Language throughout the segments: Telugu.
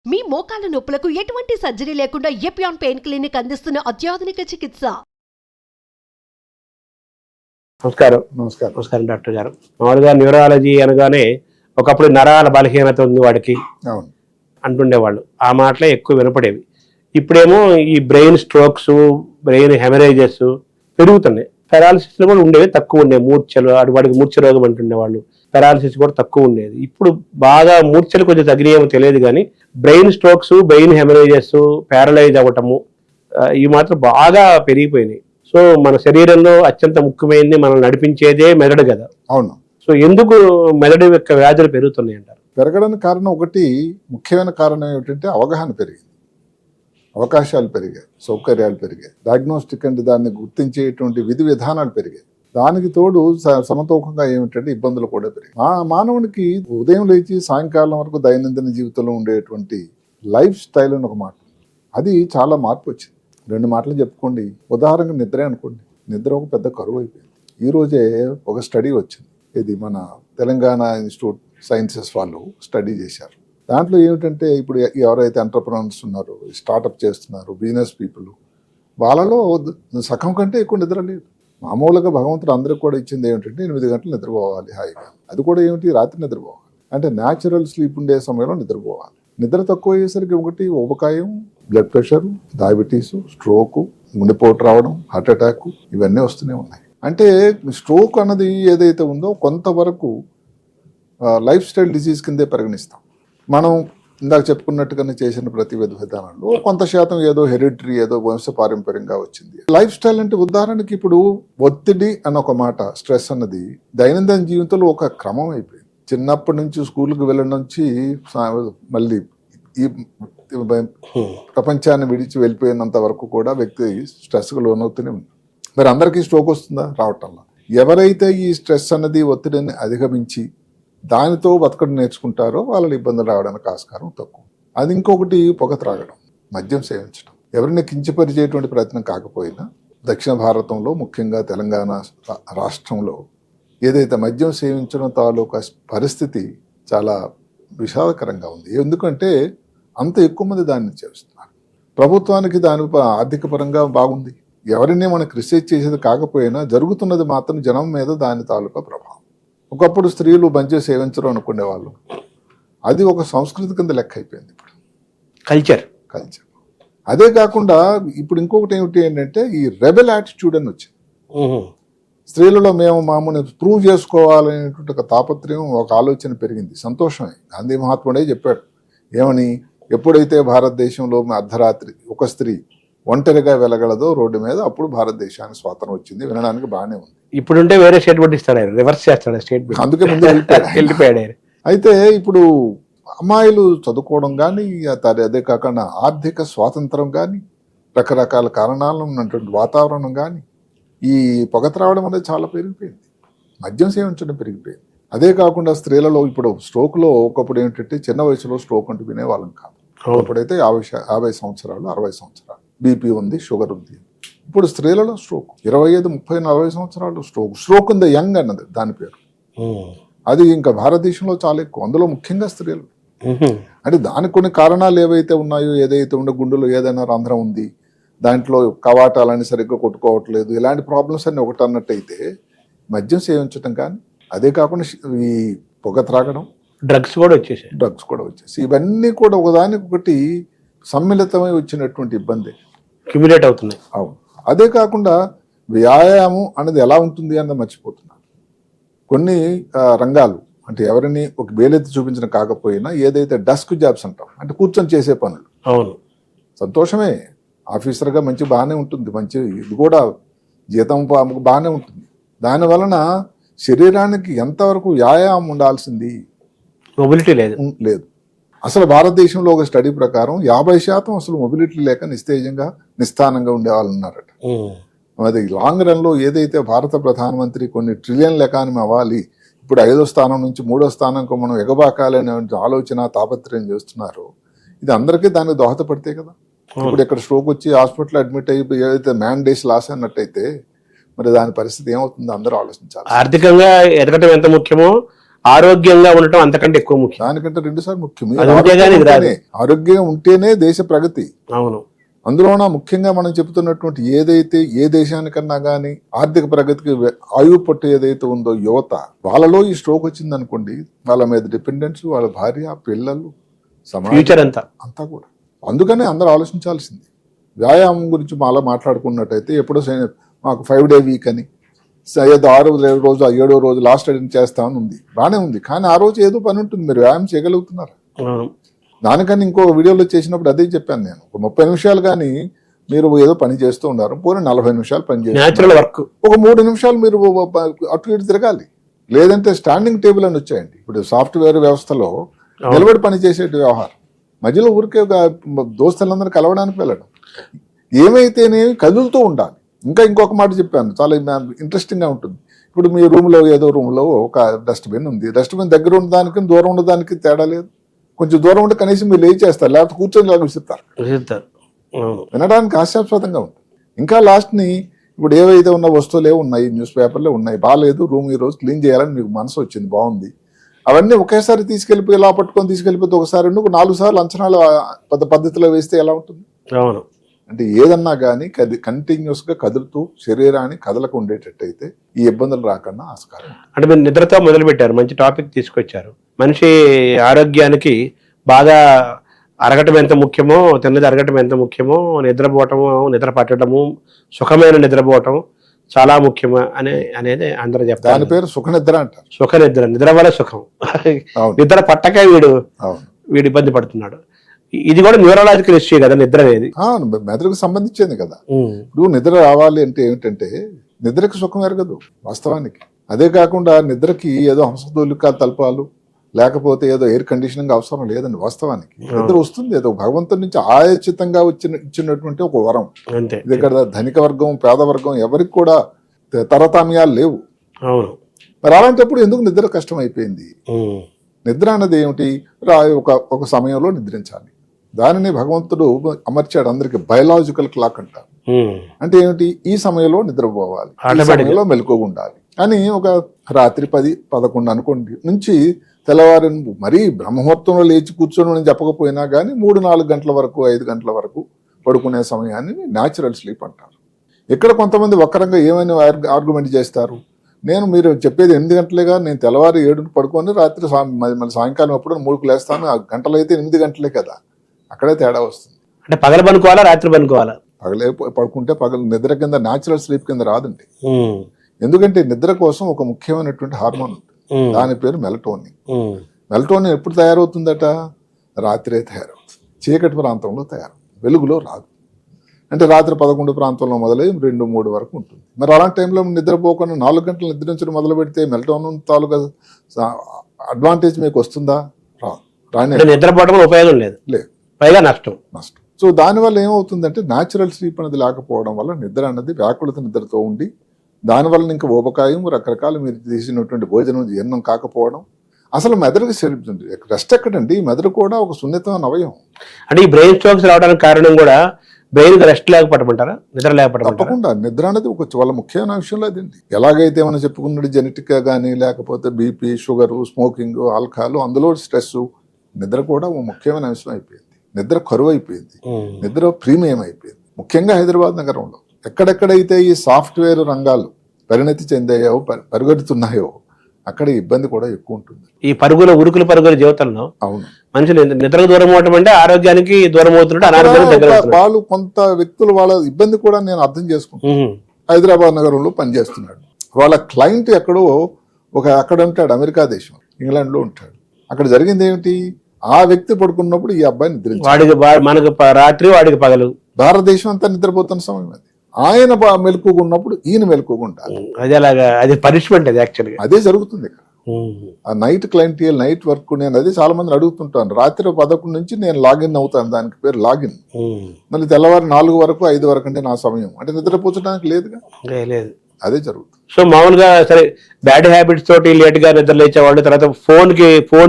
మీ మోకాల నొప్పులకు ఎటువంటి సర్జరీ లేకుండా ఎపియాన్ పెయిన్ క్లినిక్ అందిస్తున్న అత్యాధునిక చికిత్స. నమస్కారం. నమస్కారం. నమస్కారం డాక్టర్ గారు. మామూలుగా న్యూరాలజీ అనగానే ఒకప్పుడు నరాల బలహీనత ఉంది వాడికి అంటుండేవాళ్ళు. ఆ మాటలే ఎక్కువ వినపడేవి. ఇప్పుడేమో ఈ బ్రెయిన్ స్ట్రోక్స్, బ్రెయిన్ హెమరేజెస్ పెరుగుతున్నాయి. పెరాలసిస్ కూడా ఉండేవి, తక్కువ ఉండేవి. మూర్ఛలు, వాడికి మూర్ఛ రోగం అంటుండేవాళ్ళు. పెరాలసిస్ కూడా తక్కువ ఉండేది. ఇప్పుడు బాగా మూర్ఛలు కొంచెం తగినేమో తెలియదు కానీ brain strokes, brain haemorrhages, paralyse అవ్వటము ఇవి మాత్రం బాగా పెరిగిపోయినాయి. సో మన శరీరంలో అత్యంత ముఖ్యమైనది మనం నడిపించేదే మెదడు కదా. అవును. సో ఎందుకు మెదడు యొక్క వ్యాధులు పెరుగుతున్నాయి అంటారు? పెరగడానికి కారణం ఒకటి, ముఖ్యమైన కారణం ఏమిటంటే అవగాహన పెరిగింది, అవకాశాలు పెరిగాయి, సౌకర్యాలు పెరిగాయి, డయాగ్నోస్టిక్ అంటే దాన్ని గుర్తించేటువంటి విధి విధానాలు పెరిగాయి. దానికి తోడు సమతూకంగా ఏమిటంటే ఇబ్బందులు కూడా పెరిగాయి. మానవునికి ఉదయం లేచి సాయంకాలం వరకు దైనందిన జీవితంలో ఉండేటువంటి లైఫ్ స్టైల్ అని ఒక మాట, అది చాలా మార్పు వచ్చింది. 2 మాటలు చెప్పుకోండి. ఉదాహరణకు నిద్రే అనుకోండి. నిద్ర ఒక పెద్ద కరువు అయిపోయింది. ఈ రోజే ఒక స్టడీ వచ్చింది, ఇది మన తెలంగాణ ఇన్స్టిట్యూట్ సైన్సెస్ వాళ్ళు స్టడీ చేశారు. దాంట్లో ఏమిటంటే ఇప్పుడు ఎవరైతే ఎంటర్ప్రెనర్స్ ఉన్నారో, స్టార్టప్ చేస్తున్నారు, బిజినెస్ పీపుల్, వాళ్ళలో సగం కంటే ఎక్కువ నిద్ర లేదు. మామూలుగా భగవంతుడు అందరికి కూడా ఇచ్చింది ఏమిటంటే 8 గంటలు నిద్రపోవాలి హాయిగా. అది కూడా ఏమిటి, రాత్రి నిద్రపోవాలి. అంటే న్యాచురల్ స్లీప్ ఉండే సమయంలో నిద్రపోవాలి. నిద్ర తక్కువ అయ్యేసరికి ఒకటి ఊబకాయం, బ్లడ్ ప్రెషర్, డయాబెటీసు, స్ట్రోకు, గుండెపోటు రావడం, హార్ట్ అటాక్, ఇవన్నీ వస్తూనే ఉన్నాయి. అంటే స్ట్రోక్ అన్నది ఏదైతే ఉందో కొంతవరకు లైఫ్ స్టైల్ డిసీజ్ కిందే పరిగణిస్తాం. మనం ఇందాక చెప్పుకున్నట్టుగానే చేసిన ప్రతి విధానంలో కొంత శాతం ఏదో హెరిడిటరీ, ఏదో వంశపారంపర్యంగా వచ్చింది. లైఫ్ స్టైల్ అంటే ఉదాహరణకి ఇప్పుడు ఒత్తిడి అన్న ఒక మాట, స్ట్రెస్ అన్నది దైనందిన జీవితంలో ఒక క్రమం అయిపోయింది. చిన్నప్పటి నుంచి స్కూల్కి వెళ్ళడం నుంచి మళ్ళీ ఈ ప్రపంచాన్ని విడిచి వెళ్ళిపోయినంత వరకు కూడా వ్యక్తి స్ట్రెస్కు లోనవుతూనే ఉంది. మరి అందరికీ స్ట్రోక్ వస్తుందా? రావటంలా. ఎవరైతే ఈ స్ట్రెస్ అన్నది ఒత్తిడిని అధిగమించి దానితో బతకడం నేర్చుకుంటారో వాళ్ళ ఇబ్బందులు రావడానికి ఆస్కారం తక్కువ. అది ఇంకొకటి, పొగ త్రాగడం, మద్యం సేవించడం. ఎవరిని కించపరిచేటువంటి ప్రయత్నం కాకపోయినా దక్షిణ భారతంలో, ముఖ్యంగా తెలంగాణ రాష్ట్రంలో ఏదైతే మద్యం సేవించడం తాలూకా పరిస్థితి చాలా విషాదకరంగా ఉంది. ఎందుకంటే అంత ఎక్కువ మంది దాన్ని చేస్తున్నారు. ప్రభుత్వానికి దాని ఆర్థిక పరంగా బాగుంది. ఎవరిని మనకు రీసెర్చ్ చేసేది కాకపోయినా జరుగుతున్నది మాత్రం జనం మీద దాని తాలూకా ప్రభావం. ఒకప్పుడు స్త్రీలు మద్యం సేవించరు అనుకునే వాళ్ళు, అది ఒక సంస్కృతి కింద లెక్క అయిపోయింది ఇప్పుడు, కల్చర్. అదే కాకుండా ఇప్పుడు ఇంకొకటి ఏమిటి ఏంటంటే ఈ రెబెల్ యాటిట్యూడ్ అని వచ్చింది. స్త్రీలలో మేము మామూలు ప్రూవ్ చేసుకోవాలనేటువంటి ఒక తాపత్రయం, ఒక ఆలోచన పెరిగింది. సంతోషమే. గాంధీ మహాత్ముడే చెప్పాడు ఏమని, ఎప్పుడైతే భారతదేశంలో అర్ధరాత్రి ఒక స్త్రీ ఒంటరిగా వెళ్ళగలదో రోడ్డు మీద, అప్పుడు భారతదేశానికి స్వాతంత్రం వచ్చింది. వినడానికి బాగానే ఉంది. ఇప్పుడుంటే వేరే స్టేట్మెంట్ ఇస్తాడు, రివర్స్ చేస్తాడు స్టేట్మెంట్. అందుకే ముందు వెళ్ళిపోయాడు. అయితే ఇప్పుడు అమ్మాయిలు చదువుకోవడం కానీ, అదే కాకుండా ఆర్థిక స్వాతంత్రం కానీ, రకరకాల కారణాలు ఉన్నటువంటి వాతావరణం కానీ, ఈ పొగ త్రావడం అనేది చాలా పెరిగిపోయింది. మద్యం సేవించడం పెరిగిపోయింది. అదే కాకుండా స్త్రీలలో ఇప్పుడు స్ట్రోక్లో ఒకప్పుడు ఏంటంటే చిన్న వయసులో స్ట్రోక్ అంటూ వినేవాళ్ళం కాదు. అప్పుడైతే 50 సంవత్సరాలు, 60 సంవత్సరాలు బీపీ ఉంది, షుగర్ ఉంది. ఇప్పుడు స్త్రీలలో స్ట్రోక్ 25, 30, 40 సంవత్సరాలు స్ట్రోక్ ఉంది యంగ్ అన్నది దాని పేరు. అది ఇంకా భారతదేశంలో చాలా ఎక్కువ, అందులో ముఖ్యంగా స్త్రీలు. అంటే దానికి కొన్ని కారణాలు ఏవైతే ఉన్నాయో, ఏదైతే ఉండే గుండెలో ఏదైనా రంధ్రం ఉంది, దాంట్లో కవాటాలని సరిగ్గా కొట్టుకోవట్లేదు, ఇలాంటి ప్రాబ్లమ్స్ అన్ని ఒకటి అన్నట్టయితే మద్యం సేవించడం కానీ, అదే కాకుండా ఈ పొగ త్రాగడం, డ్రగ్స్ కూడా వచ్చేసి ఇవన్నీ కూడా ఒకదానికొకటి సమ్మిళితమై వచ్చినటువంటి ఇబ్బంది, క్యుములేట్ అవుతుంది. అవును. అదే కాకుండా వ్యాయామం అనేది ఎలా ఉంటుంది అన్నది మర్చిపోతున్నారు. కొన్ని రంగాలు అంటే ఎవరిని ఒక వేలెత్తి చూపించడం కాకపోయినా, ఏదైతే డస్క్ జాబ్స్ అంటాం, అంటే కూర్చొని చేసే పనులు, అవును, సంతోషమే. ఆఫీసర్గా మంచి బాగానే ఉంటుంది, మంచి ఇది కూడా జీతం బాగానే ఉంటుంది. దాని వలన శరీరానికి ఎంతవరకు వ్యాయామం ఉండాల్సింది, మొబిలిటీ లేదు. అసలు భారతదేశంలో ఒక స్టడీ ప్రకారం 50% అసలు మొబిలిటీ లేక నిస్తేజంగా, నిస్థానంగా ఉండేవాళ్ళు ఉన్నారట. అది లాంగ్ రన్లో ఏదైతే భారత ప్రధానమంత్రి కొన్ని ట్రిలియన్ల ఎకానమీ అవ్వాలి, ఇప్పుడు 5వ స్థానం నుంచి 3వ స్థానంకు మనం ఎగబాకాలనే ఆలోచన, తాపత్రయం చేస్తున్నారు. ఇది అందరికీ దానికి దోహదపడితే కదా. ఇప్పుడు ఇక్కడ స్ట్రోక్ వచ్చి హాస్పిటల్ అడ్మిట్ అయ్యి ఏదైతే మ్యాన్ డేస్ లాస్ అన్నట్టయితే మరి దాని పరిస్థితి ఏమవుతుందో అందరూ ఆలోచించాలి. ఆర్థికంగా ఎదగటం ఎంత ముఖ్యమో ఆరోగ్యంగా ఉండటం అంతకంటే ఎక్కువ ముఖ్యం. దానికంటే 2 సార్లు ముఖ్యం. అది ఉంటే గానీ ఇది రాదు. ఆరోగ్యం ఉంటేనే దేశ ప్రగతి. అవును. అందులోన ముఖ్యంగా మనం చెబుతున్నటువంటి ఏదైతే ఏ దేశానికన్నా కానీ ఆర్థిక ప్రగతికి ఆయువు పట్టు ఏదైతే ఉందో యువత, వాళ్ళలో ఈ స్ట్రోక్ వచ్చింది అనుకోండి, వాళ్ళ మీద డిపెండెన్స్, వాళ్ళ భార్య, పిల్లలు, సమాజం ఫ్యూచర్ అంతా కూడా. అందుకనే అందరూ ఆలోచించాల్సింది. వ్యాయామం గురించి మాలో మాట్లాడుకున్నట్టయితే ఎప్పుడో మాకు 5 day వీక్ అని, ఏదో 6వ రోజు 7వ రోజు లాస్ట్ అటెండ్ చేస్తామని ఉంది, బాగానే ఉంది. కానీ ఆ రోజు ఏదో పని ఉంటుంది, మీరు వ్యాయామం చేయగలుగుతున్నారు. దానికని ఇంకో వీడియోలో చేసినప్పుడు అదే చెప్పాను నేను, ఒక 30 నిమిషాలు కానీ మీరు ఏదో పని చేస్తూ ఉన్నారు, పోనీ 40 నిమిషాలు పని చేస్తారు, వర్క్ ఒక 3 నిమిషాలు మీరు అటు ఇటు తిరగాలి. లేదంటే స్టాండింగ్ టేబుల్ అని వచ్చాయండి ఇప్పుడు సాఫ్ట్వేర్ వ్యవస్థలో, నిలబడి పని చేసే వ్యవహారం. మధ్యలో ఊరికే ఒక దోస్తులందరూ కలవడానికి వెళ్ళడం, ఏమైతేనేమి కదులుతూ ఉండాలి. ఇంకా ఇంకొక మాట చెప్పాను, చాలా ఇంట్రెస్టింగ్గా ఉంటుంది. ఇప్పుడు మీ రూమ్లో ఏదో రూమ్లో ఒక డస్ట్బిన్ ఉంది, డస్ట్బిన్ దగ్గర ఉన్నదానికి దూరం ఉన్నదానికి తేడా లేదు. కొంచెం దూరం ఉంటే కనీసం మీరు లేచేస్తారు, లేకపోతే కూర్చొని లాగా విసిస్తారు. వినడానికి హాస్యాస్పదంగా ఉంటుంది. ఇంకా లాస్ట్ని ఇప్పుడు ఏవైతే ఉన్న వస్తువులే ఉన్నాయి, న్యూస్ పేపర్లే ఉన్నాయి, బాగాలేదు, రూమ్ ఈరోజు క్లీన్ చేయాలని మీకు మనసు వచ్చింది, బాగుంది, అవన్నీ ఒకేసారి తీసుకెళ్ళిపోయి ఇలా పట్టుకొని తీసుకెళ్ళిపోతే ఒకసారి 4 సార్లు అంచనాలు పద్ధతిలో వేస్తే ఎలా ఉంటుంది? అవును. అంటే ఏదన్నా కానీ కంటిన్యూస్ గా కదులుతూ శరీరాన్ని కదలకు ఉండేటట్టయితే ఈ ఇబ్బందులు రాకుండా ఆస్కారం. అంటే మీరు నిద్రతో మొదలు పెట్టారు, మంచి టాపిక్ తీసుకొచ్చారు. మనిషి ఆరోగ్యానికి బాగా అరగటం ఎంత ముఖ్యమో, తిన్నది అరగటం ఎంత ముఖ్యమో, నిద్రపోవటము, నిద్ర పట్టడము, సుఖమైన నిద్రపోవటం చాలా ముఖ్యం అనేది అందరూ చెప్తారు. దాని పేరు సుఖ నిద్ర అంటారు. సుఖ నిద్ర, నిద్ర వల్ల సుఖం. నిద్ర పట్టక వీడు ఇబ్బంది పడుతున్నాడు. ఇది కూడా న్యూరలాజికల్ ఇష్యూ కదా నిద్ర అనేది. మెదడుకు సంబంధించింది కదా. ఇప్పుడు నిద్ర రావాలి అంటే ఏమిటంటే నిద్రకి సుఖం ఎరగదు వాస్తవానికి. అదే కాకుండా నిద్రకి ఏదో హంసతూలికా తల్పాలు లేకపోతే ఏదో ఎయిర్ కండిషనింగ్ అవసరం లేదండి వాస్తవానికి. నిద్ర వస్తుంది, ఏదో భగవంతుడి నుంచి ఆయాచితంగా ఇచ్చినటువంటి ఒక వరం. ఇది ఇక్కడ ధనిక వర్గం పేద వర్గం ఎవరికి కూడా తరతామ్యాలు లేవు. మరి అలాంటప్పుడు ఎందుకు నిద్ర కష్టం అయిపోయింది? నిద్ర అన్నది ఏమిటి? ఒక సమయంలో నిద్రించాలి. దానిని భగవంతుడు అమర్చాడు అందరికి, బయలాజికల్ క్లాక్ అంటారు. అంటే ఏమిటి? ఈ సమయంలో నిద్రపోవాలి, ఈ సమయంలో మెలకువగా ఉండాలి అని. ఒక రాత్రి 10-11 అనుకోండి నుంచి తెల్లవారి మరీ బ్రహ్మముహూర్తంలో లేచి కూర్చొని అని చెప్పకపోయినా కానీ 3-4 గంటల వరకు 5 గంటల వరకు పడుకునే సమయాన్ని న్యాచురల్ స్లీప్ అంటారు. ఇక్కడ కొంతమంది వక్రంగా ఏమైనా ఆర్గ్యుమెంట్ చేస్తారు, మీరు చెప్పేది 8 గంటలేగా, నేను తెల్లవారు 7కి పడుకొని రాత్రి మళ్ళీ సాయంకాలం అప్పుడు 3కి లేస్తాను, ఆ గంటలు అయితే 8 గంటలే కదా. అక్కడే తేడా వస్తుంది. అంటే పగలు పనుకోవాలా రాత్రి పనుకోవాలా? పగలే పడుకుంటే పగలు నిద్ర కింద న్యాచురల్ స్లీప్ కింద రాదండి. ఎందుకంటే నిద్ర కోసం ఒక ముఖ్యమైనటువంటి హార్మోన్ ఉంటుంది, దాని పేరు మెలటోనిన్. మెలటోనిన్ ఎప్పుడు తయారవుతుందట? రాత్రే తయారవుతుంది, చీకటి ప్రాంతంలో తయారవుతుంది, వెలుగులో రాదు. అంటే రాత్రి 11 ప్రాంతంలో మొదలై 2-3 వరకు ఉంటుంది. మరి అలాంటి టైంలో నిద్రపోకుండా 4 గంటలు నిద్రించడం మొదలు పెడితే మెలటోనిన్ తాలూకా అడ్వాంటేజ్ మీకు వస్తుందా? రాని. నిద్రపోవడం ఉపయోగం లేదు, పైగా నష్టం. సో దానివల్ల ఏమవుతుందంటే న్యాచురల్ స్లీప్ అనేది లేకపోవడం వల్ల నిద్ర అన్నది వ్యాకులత నిద్రతో ఉండి, దానివల్ల ఇంకా ఊబకాయం, రకరకాల మీరు తీసినటువంటి భోజనం జీర్ణం కాకపోవడం, అసలు మెదడుకి రెస్ట్ ఎక్కడండి? మెదడు కూడా ఒక సున్నితమైన అవయవం. అంటే ఈ బ్రెయిన్ స్ట్రోక్స్ రావడానికి కారణం కూడా బ్రెయిన్ రెస్ట్ లేకపోవటమంటారా, నిద్ర లేకపోవడం? తప్పకుండా నిద్ర అనేది ఒక చాలా ముఖ్యమైన విషయంలో అదండి. ఎలాగైతే మనం చెప్పుకున్నది జెనెటిక్ గా కానీ లేకపోతే బీపీ, షుగర్, స్మోకింగ్, ఆల్కహాల్, అందులో స్ట్రెస్, నిద్ర కూడా ఒక ముఖ్యమైన అంశం అయిపోయింది. నిద్ర కరువు అయిపోయింది, నిద్ర ప్రీమియం అయిపోయింది. ముఖ్యంగా హైదరాబాద్ నగరంలో ఎక్కడెక్కడైతే ఈ సాఫ్ట్వేర్ రంగాలు పరిణతి చెందాయో, పరిగెడుతున్నాయో, అక్కడ ఇబ్బంది కూడా ఎక్కువ ఉంటుంది. ఈ ఉరుకుల పరుగుల జీవితంలో అవును మనుషులు నిద్రకు దూరం అవటం అంటే ఆరోగ్యానికి దూరం అవుతున్నాడు. వాళ్ళు కొంత వ్యక్తులు వాళ్ళ ఇబ్బంది కూడా నేను అర్థం చేసుకుంటాను. హైదరాబాద్ నగరంలో పనిచేస్తున్నాడు, వాళ్ళ క్లయింట్ ఎక్కడో అక్కడ ఉంటాడు, అమెరికా దేశం, ఇంగ్లాండ్ లో ఉంటాడు. అక్కడ జరిగింది ఏమిటి? ఆ వ్యక్తి పడుకున్నప్పుడు ఈ అబ్బాయి నిద్రించాడు. మనకు రాత్రి, వాడికి పగలు. భారతదేశం అంతా నిద్రపోతున్న సమయం అది. ఆయన మెలకుగా ఉన్నప్పుడు ఈయన మెలకుగా ఉంటారు. అది పనిష్మెంట్. అది యాక్చువల్గా అదే జరుగుతుంది ఇక్కడ. ఆ నైట్ క్లయింటియల్, నైట్ వర్క్, నేను అదే చాలా మంది అడుగుతుంటాను. రాత్రి 11 నుంచి నేను లాగిన్ అవుతాను, దానికి పేరు లాగిన్. మళ్ళీ తెల్లవారు 4 వరకు 5 వరకు అంటే నా సమయం, అంటే నిద్రపోచడానికి లేదుగా, లేదు. అదే జరుగుతుంది. సో మామూలుగా సరే బ్యాడ్ హ్యాబిట్స్ తోటి లేట్ గా నిద్ర లేచేవాళ్ళు, తర్వాత ఫోన్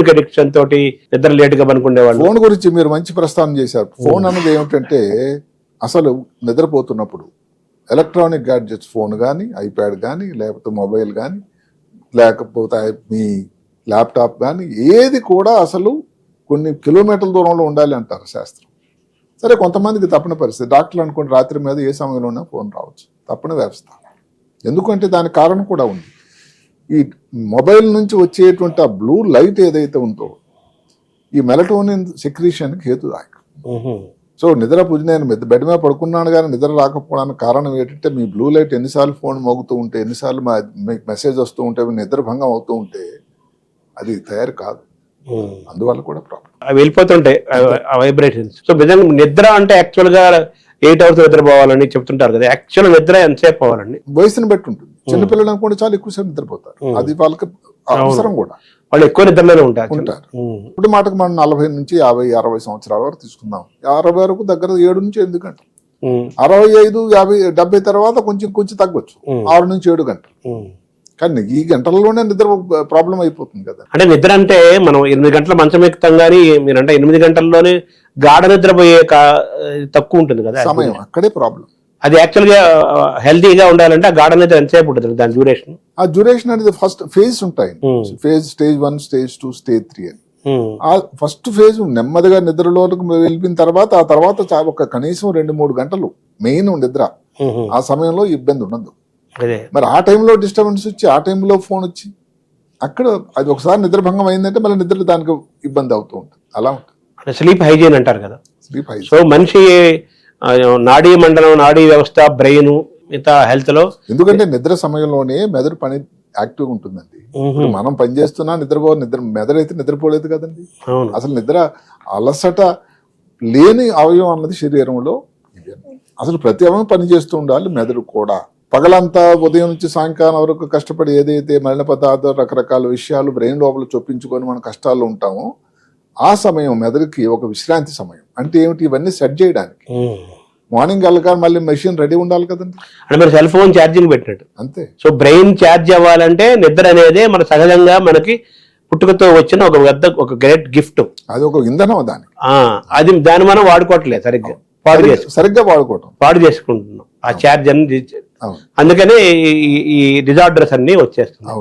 కి అడిక్షన్ తోటి నిద్ర లేట్ గా పనుకునేవాళ్ళు. ఫోన్ గురించి మీరు మంచి ప్రస్తావన చేశారు. ఫోన్ అన్నది ఏమిటంటే అసలు నిద్రపోతున్నప్పుడు ఎలక్ట్రానిక్ గ్యాడ్జెట్స్, ఫోన్ కానీ, ఐప్యాడ్ కానీ, లేకపోతే మొబైల్ కానీ, లేకపోతే మీ ల్యాప్టాప్ కానీ ఏది కూడా అసలు కొన్ని కిలోమీటర్ల దూరంలో ఉండాలి అంటారు శాస్త్రం. సరే, కొంతమందికి తప్పని పరిస్థితి. డాక్టర్లు అనుకోండి రాత్రి మీద ఏ సమయంలోనే ఫోన్ రావచ్చు, తప్పని వ్యవస్థ. ఎందుకంటే దానికి కారణం కూడా ఉంది. ఈ మొబైల్ నుంచి వచ్చేటువంటి ఆ బ్లూ లైట్ ఏదైతే ఉందో ఈ మెలటోనిన్ సెక్రీషన్కి హేతుదాయకం. సో నిద్ర నేను బెడ్ మీద పడుకున్నాను కానీ నిద్ర రాకపోవడానికి కారణం ఏంటంటే మీ బ్లూ లైట్ ఎన్నిసార్లు ఫోన్ మోగుతూ ఉంటే, ఎన్నిసార్లు మీకు మెసేజ్ వస్తూ ఉంటే, నిద్ర భంగం అవుతూ ఉంటే అది తయారు కాదు. అందువల్ల కూడా ప్రాబ్లం. అవి వెళ్ళిపోతుంటాయి వైబ్రేషన్స్. సో నిజంగా నిద్ర అంటే యాక్చువల్ గా 8 hours నిద్రపోవాలని చెప్తుంటారు కదా, యాక్చువల్ నిద్ర ఎంతసేపు పోవాలండి? వయసుని బట్టి ఉంటుంది. చిన్నపిల్లలు అనుకోండి చాలా ఎక్కువసేపు నిద్రపోతారు, అది వాళ్ళకి అవసరం కూడా. వాళ్ళు ఎక్కువ నిద్రలోనే ఉంటారు. ఇప్పుడు మాటకు మనం 40 నుంచి 50, 60 సంవత్సరాల వరకు తీసుకుందాం. 60 వరకు దగ్గర 7 నుంచి 8 గంటలు, 65, 50, 70 తర్వాత కొంచెం కొంచెం తగ్గొచ్చు, 6 నుంచి 7 గంటలు. కానీ ఈ గంటల్లోనే నిద్ర ప్రాబ్లం అయిపోతుంది కదా. అంటే నిద్ర అంటే మనం 8 గంటల మంచం ఎక్కుతాం కానీ మీరంటే 8 గంటల్లోనే గాఢ నిద్రపోయే తక్కువ ఉంటుంది కదా సమయం. అక్కడే ప్రాబ్లం. అది యాక్చువల్ గా హెల్తీగా ఉండాలంటే ఆ గాఢ నిద్ర ఎంతసేపు ఉంటుంది దాని డ్యూరేషన్? ఆ డ్యూరేషన్ అనేది ఫస్ట్ ఫేజ్ ఉంటాయి. ఫేజ్ స్టేజ్ 1, స్టేజ్ 2, స్టేజ్ 3 అని. ఆ ఫస్ట్ ఫేజ్ నెమ్మదిగా నిద్రలోకి వెళ్ళిన తర్వాత ఆ తర్వాత ఒక కనీసం 2-3 గంటలు మెయిన్ నిద్ర. ఆ సమయంలో ఇబ్బంది ఉండదు. మరి ఆ టైంలో డిస్టర్బెన్స్ వచ్చి ఆ టైంలో ఫోన్ వచ్చి అక్కడ అది ఒకసారి నిద్రభంగం అయిందంటే మళ్ళీ నిద్ర దానికి ఇబ్బంది అవుతూ ఉంటుంది. అలా ఉంటుంది. స్లీప్ హైజీన్ అంటారు కదా. Sleep hygiene. సో మనిషి నాడీ మండలం, నాడీ వ్యవస్థ, బ్రెయిన్, మిగతా హెల్త్ లో, ఎందుకంటే నిద్ర సమయంలోనే మెదడు పని యాక్టివ్ ఉంటుందండి. మనం పని చేస్తున్నా మెదడు అయితే నిద్రపోలేదు కదండి. అసలు నిద్ర అలసట లేని అవయవం అన్నది శరీరంలో అసలు ప్రతి అవయవం పని చేస్తూ ఉండాలి. మెదడు కూడా పగలంతా ఉదయం నుంచి సాయంకాలం వరకు కష్టపడి ఏదైతే మలిన పదార్థాలు, రకరకాల విషయాలు బ్రెయిన్ లోపల చొప్పించుకొని మన కష్టాల్లో ఉంటామో ఆ సమయం మెదడుకి ఒక విశ్రాంతి సమయం. అంటే ఏమిటి? ఇవన్నీ సెట్ చేయడానికి మార్నింగ్ వెళ్ళగా మళ్ళీ మెషిన్ రెడీ ఉండాలి కదండి. అంటే మీరు సెల్ ఫోన్ ఛార్జింగ్ పెట్టినట్టు అంతే. సో బ్రెయిన్ ఛార్జ్ అవ్వాలంటే నిద్ర అనేది మన సహజంగా మనకి పుట్టుకతో వచ్చిన ఒక గ్రేట్ గిఫ్ట్. అది ఒక ఇంధనం దానికి. అది దాన్ని మనం వాడుకోవట్లేదు సరిగ్గా పాడు చేసుకుంటున్నాం ఆ ఛార్జ్ అని. అందుకనే ఈ డిజార్డర్స్ అన్ని వచ్చేస్తున్నాయి.